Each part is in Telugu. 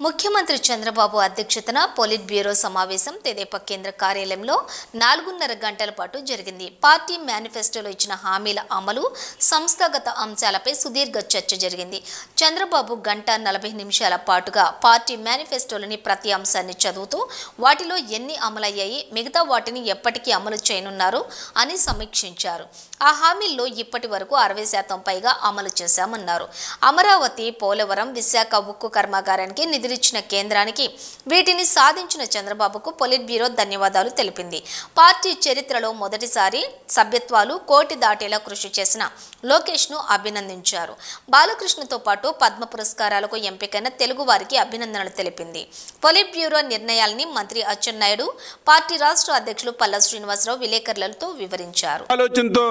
ముఖ్యమంత్రి చంద్రబాబు అధ్యక్షతన పొలిట్ బ్యూరో సమావేశం తెదేపా కేంద్ర కార్యాలయంలో 4.5 గంటల పాటు జరిగింది. పార్టీ మేనిఫెస్టోలో ఇచ్చిన హామీల అమలు, సంస్థాగత అంశాలపై సుదీర్ఘ చర్చ జరిగింది. చంద్రబాబు గంట 40 నిమిషాల పాటుగా పార్టీ మేనిఫెస్టోలోని ప్రతి అంశాన్ని చదువుతూ వాటిలో ఎన్ని అమలయ్యాయి, మిగతా వాటిని ఎప్పటికీ అమలు చేయనున్నారు అని సమీక్షించారు. ఆ హామీల్లో ఇప్పటి వరకు 60% పైగా అమలు చేశామన్నారు. అమరావతి, పోలవరం, విశాఖ ఉక్కు కర్మాగారానికి నిధులిచ్చిన కేంద్రానికి వీటిని సాధించిన చంద్రబాబుకు పొలిట్ బ్యూరో ధన్యవాదాలు తెలిపింది. పార్టీ చరిత్రలో మొదటిసారి సభ్యత్వాలు 1 కోటి దాటేలా కృషి చేసిన లోకేష్ ను అభినందించారు. బాలకృష్ణతో పాటు పద్మ పురస్కారాలకు ఎంపికైన తెలుగు వారికి అభినందనలు తెలిపింది. పొలిట్ బ్యూరో నిర్ణయాలని మంత్రి అచ్చెన్నాయుడు, పార్టీ రాష్ట్ర అధ్యక్షులు పల్లా శ్రీనివాసరావు విలేకరులతో వివరించారు. ఆలోచనతో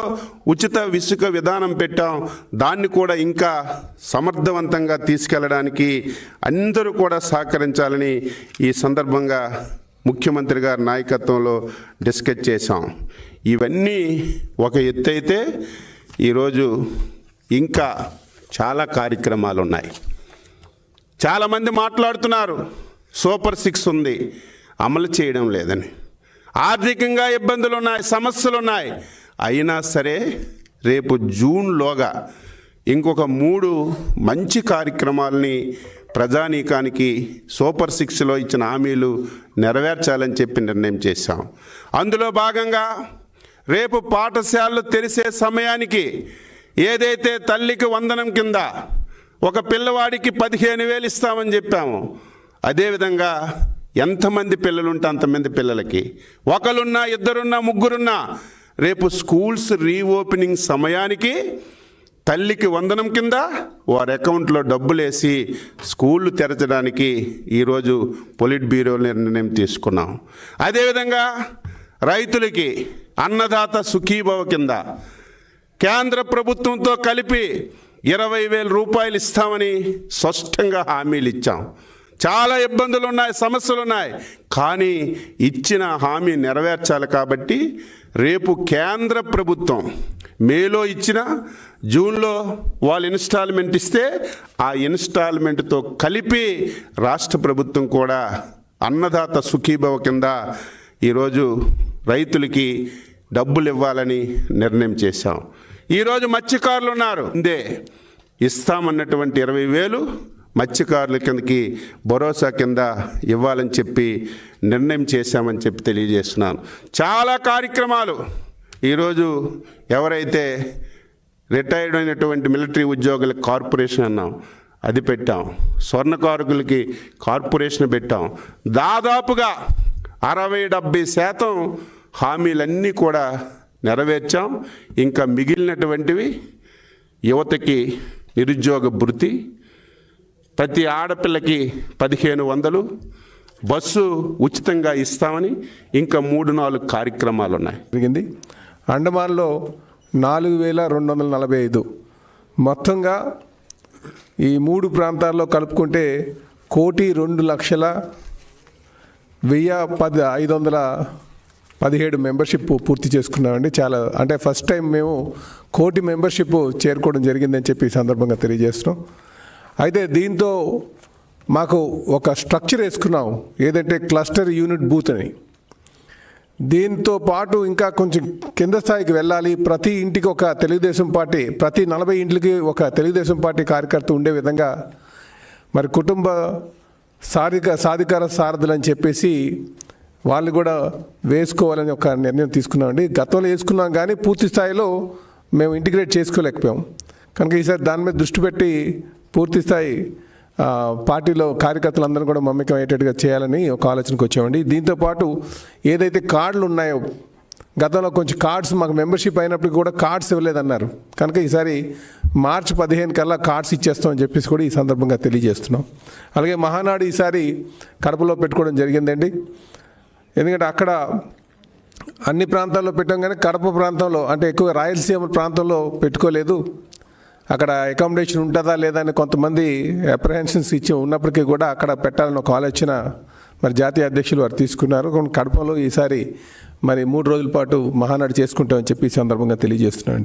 ఉచిత ఇసుక విధానం పెట్టాం. దాన్ని కూడా ఇంకా సమర్థవంతంగా తీసుకెళ్లడానికి అందరూ కూడా సహకరించాలని ఈ సందర్భంగా ముఖ్యమంత్రి గారి నాయకత్వంలో డిస్కస్ చేశాం. ఇవన్నీ ఒక ఎత్తు అయితే ఈరోజు ఇంకా చాలా కార్యక్రమాలు ఉన్నాయి. చాలామంది మాట్లాడుతున్నారు సూపర్ 6 ఉంది, అమలు చేయడం లేదని. ఆర్థికంగా ఇబ్బందులు ఉన్నాయి, సమస్యలు ఉన్నాయి. అయినా సరే రేపు జూన్లోగా ఇంకొక 3 మంచి కార్యక్రమాలని ప్రజానీకానికి సూపర్ 6లో ఇచ్చిన హామీలు నెరవేర్చాలని చెప్పి నిర్ణయం చేశాం. అందులో భాగంగా రేపు పాఠశాలలు తెరిసే సమయానికి ఏదైతే తల్లికి వందనం కింద ఒక పిల్లవాడికి 15,000 ఇస్తామని చెప్పాము, అదేవిధంగా ఎంతమంది పిల్లలుంటే అంతమంది పిల్లలకి, ఒకరున్నా, ఇద్దరున్నా, ముగ్గురున్నా రేపు స్కూల్స్ రీఓపెనింగ్ సమయానికి తల్లికి వందనం కింద వారి అకౌంట్లో డబ్బులు వేసి స్కూళ్ళు తెరచడానికి ఈరోజు పొలిట్ బ్యూరో నిర్ణయం తీసుకున్నాం. అదేవిధంగా రైతులకి అన్నదాత సుఖీభవ కింద కేంద్ర ప్రభుత్వంతో కలిపి 20,000 రూపాయలు ఇస్తామని స్పష్టంగా హామీలు ఇచ్చాం. చాలా ఇబ్బందులు ఉన్నాయి, సమస్యలు ఉన్నాయి. కానీ ఇచ్చిన హామీ నెరవేర్చాలి కాబట్టి రేపు కేంద్ర ప్రభుత్వం మేలో ఇచ్చిన, జూన్లో వాళ్ళు ఇన్స్టాల్మెంట్ ఇస్తే ఆ ఇన్స్టాల్మెంట్తో కలిపి రాష్ట్ర ప్రభుత్వం కూడా అన్నదాత సుఖీభవ కింద ఈరోజు రైతులకి డబ్బులు ఇవ్వాలని నిర్ణయం చేశాం. ఈరోజు మత్స్యకారులు ఉన్నారు, ఇందే ఇస్తామన్నటువంటి 20,000 మత్స్యకారుల కిందకి భరోసా కింద ఇవ్వాలని చెప్పి నిర్ణయం చేశామని చెప్పి తెలియజేస్తున్నాను. చాలా కార్యక్రమాలు ఈరోజు ఎవరైతే రిటైర్డ్ అయినటువంటి మిలిటరీ ఉద్యోగులకు కార్పొరేషన్ అన్నాం, అది పెట్టాం. స్వర్ణకారుకులకి కార్పొరేషన్ పెట్టాం. దాదాపుగా 60-70% హామీలన్నీ కూడా నెరవేర్చాం. ఇంకా మిగిలినటువంటివి యువతకి నిరుద్యోగ భృతి, ప్రతి ఆడపిల్లకి 1,500, బస్సు ఉచితంగా ఇస్తామని ఇంకా 3-4 కార్యక్రమాలు ఉన్నాయి. జరిగింది. అండమాన్లో 4,245 మొత్తంగా ఈ 3 ప్రాంతాల్లో కలుపుకుంటే 1,02,517 మెంబర్షిప్ పూర్తి చేసుకున్నామండి. చాలా అంటే ఫస్ట్ టైం మేము 1 కోటి మెంబర్షిప్ చేరుకోవడం జరిగిందని చెప్పి ఈ సందర్భంగా తెలియజేస్తున్నాం. అయితే దీంతో మాకు ఒక స్ట్రక్చర్ వేసుకున్నాం, ఏదంటే క్లస్టర్ యూనిట్ బూత్ అని. దీంతో పాటు ఇంకా కొంచెం కింద స్థాయికి వెళ్ళాలి. ప్రతి ఇంటికి ఒక తెలుగుదేశం పార్టీ, ప్రతి 40 ఇంట్లకి ఒక తెలుగుదేశం పార్టీ కార్యకర్త ఉండే విధంగా మరి కుటుంబ సాధికార సారథులు అని చెప్పేసి వాళ్ళు కూడా వేసుకోవాలని ఒక నిర్ణయం తీసుకున్నామండి. గతంలో వేసుకున్నాం కానీ పూర్తి స్థాయిలో మేము ఇంటిగ్రేట్ చేసుకోలేకపోయాం. కనుక ఈసారి దాని మీద దృష్టి పెట్టి పూర్తి స్థాయి పార్టీలో కార్యకర్తలందరూ కూడా మమ్మకం అయ్యేటట్టుగా చేయాలని ఒక ఆలోచనకు వచ్చామండి. దీంతోపాటు ఏదైతే కార్డులు ఉన్నాయో, గతంలో కొంచెం కార్డ్స్ మాకు మెంబర్షిప్ అయినప్పటికీ కూడా కార్డ్స్ ఇవ్వలేదన్నారు. కనుక ఈసారి మార్చి 15 కల్లా కార్డ్స్ ఇచ్చేస్తామని చెప్పేసి కూడా ఈ సందర్భంగా తెలియజేస్తున్నాం. అలాగే మహానాడు ఈసారి కడపలో పెట్టుకోవడం జరిగిందండి. ఎందుకంటే అక్కడ అన్ని ప్రాంతాల్లో పెట్టాం కానీ కడప ప్రాంతంలో అంటే ఎక్కువగా రాయలసీమ ప్రాంతంలో పెట్టుకోలేదు. అక్కడ అకామిడేషన్ ఉంటుందా లేదా అని కొంతమంది అప్రహెన్షన్స్ ఉన్నప్పటికీ కూడా అక్కడ పెట్టాలని ఒక ఆలోచన మరి జాతీయ అధ్యక్షులు వారు తీసుకున్నారు. కడపలో ఈసారి మరి 3 రోజుల పాటు మహానాడు చేసుకుంటామని చెప్పి ఈ సందర్భంగా తెలియజేస్తున్నాను.